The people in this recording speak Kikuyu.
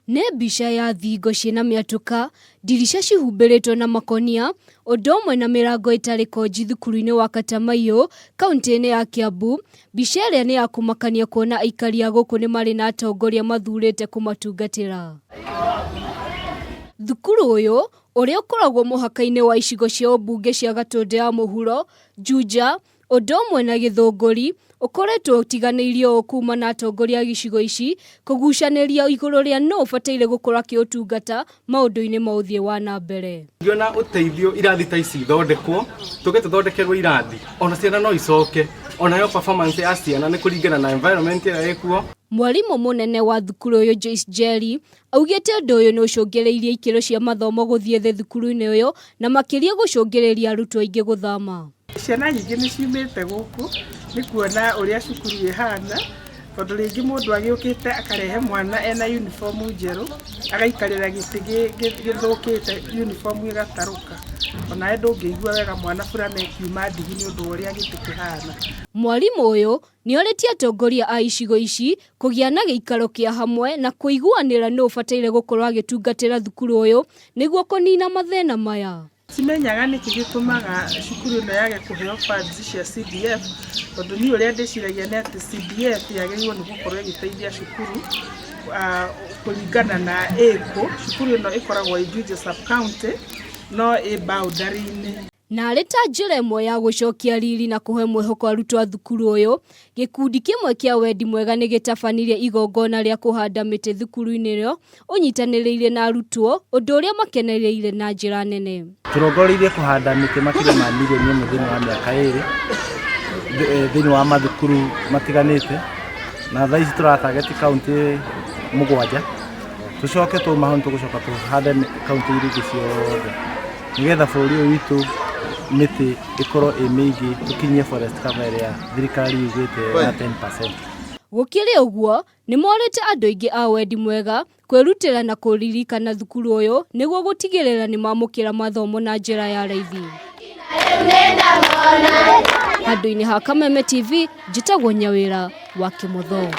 nĩ mbica ya thingo ciĩna mĩatũka, ndirica cihumbĩrĩtwo na makonia, ũndũ ũmwe na mĩrango ĩtarĩ konji thukuru-ini wa Katamaiyu, kaunti-ini ya Kiambu. Mbica ĩrĩa nĩ ya kũmakania kuona aikari a gũkũ nĩ marĩ na atongoria mathurĩte kũmatungatĩra. Thukuru ũyũ ũrĩa ũkoragwo muhaka-ini wa icigo cia ambunge cia Gatundu ya mũhuro, Juja, ũndũ ũmwe na Githunguri, ukoretwo utiganiirio kumana atongoria gicigo ici kugucanirio igũrũ rĩa no ũbataire gũkorwo akiũtungata maũndũ-inĩ ma ũthii wa na mbere. Ngiona ũteithio irathi ta ici thondekwo, tũthondekerwo irathi, ona ciana no icoke, ona yo performance ya ciana nĩ kũringana na environment ĩrĩa ĩkuo. Mwarimu munene wa thukuru ũyũ Aciari augite ũndũ ũyũ nĩ ũcũngĩrĩirie ikĩro cia mathomo gũthiĩ thĩ thukuru-inĩ ũyũ na makĩria gũcũngĩrĩria arutwo aingĩ gũthama. Ciana nyingĩ nĩ ciumĩte gũkũ nĩ kuona ũrĩa cukuru ĩhana, tondũ rĩngĩ mũndũ agĩũkĩte akarehe mwana ena uniform njerũ agaikarĩra gĩtĩ gĩthũkĩte uniform ĩgatarũka, ona ndũngĩigua wega mwana fulani ekiuma ndigi nĩ ũndũ ũrĩa gĩtĩ kĩhana. Mwarimu ũyũ nĩ orĩtie atongoria a icigo ici kũgĩa na gĩikaro kĩa hamwe na kũiguanĩra nĩ ũbataire gũkorwo agĩtungatĩra thukuru ũyũ nĩguo kũnina mathĩna maya. Simenyaga nĩkĩ gĩtũmaga cukuru ĩno yage kũheo funds cia CDF, tondũ niĩ ũrĩa ndĩciragia nĩ atĩ CDF yagĩrĩirwo nĩ gũkorwo ĩgĩteithia cukuru kũringana na ĩkũ. Cukuru ĩno ĩkoragwo ĩ Juja sub-county no ĩ boundary-inĩ. Na arĩ ta njĩra ĩmwe ya gũcokia riri na kũhe mwĩhoko arutwo a thukuru ũyũ, gĩkundi kĩmwe kĩa wendi mwega nĩ gĩtabanirie igongona rĩa kũhanda mĩtĩ thukuru-inĩ ĩyo, ũnyitanĩrĩire na arutwo, ũndũ ũrĩa makenereire na njĩra nene. Tũrongoreirie kũhanda mĩtĩ makĩria ma milioni ĩmwe thĩinĩ wa mĩaka ĩrĩ thĩinĩ wa mathukuru matiganĩte, na thaa ici tũratageti kaunti 7, tũcoke tũmahon tũgũcoka tũhande kaunti iria ingĩ ciothe nĩgetha bũrũri ũyũ witũ mĩtĩ ĩkorwo ĩ mĩingĩ, tũkinyie forest cover ĩrĩa thirikari yugĩte ya 10%. Gũkĩrĩ ũguo, nĩ morĩte andũ aingĩ a wendi mwega kwĩrutĩra na kũririkana thukuru ũyũ nĩguo gũtigĩrĩra nĩ mamũkĩra mathomo na njĩra ya raithi. Handũ-inĩ ha Kameme TV, njĩtagwo Nyawĩra wa Kĩmotho.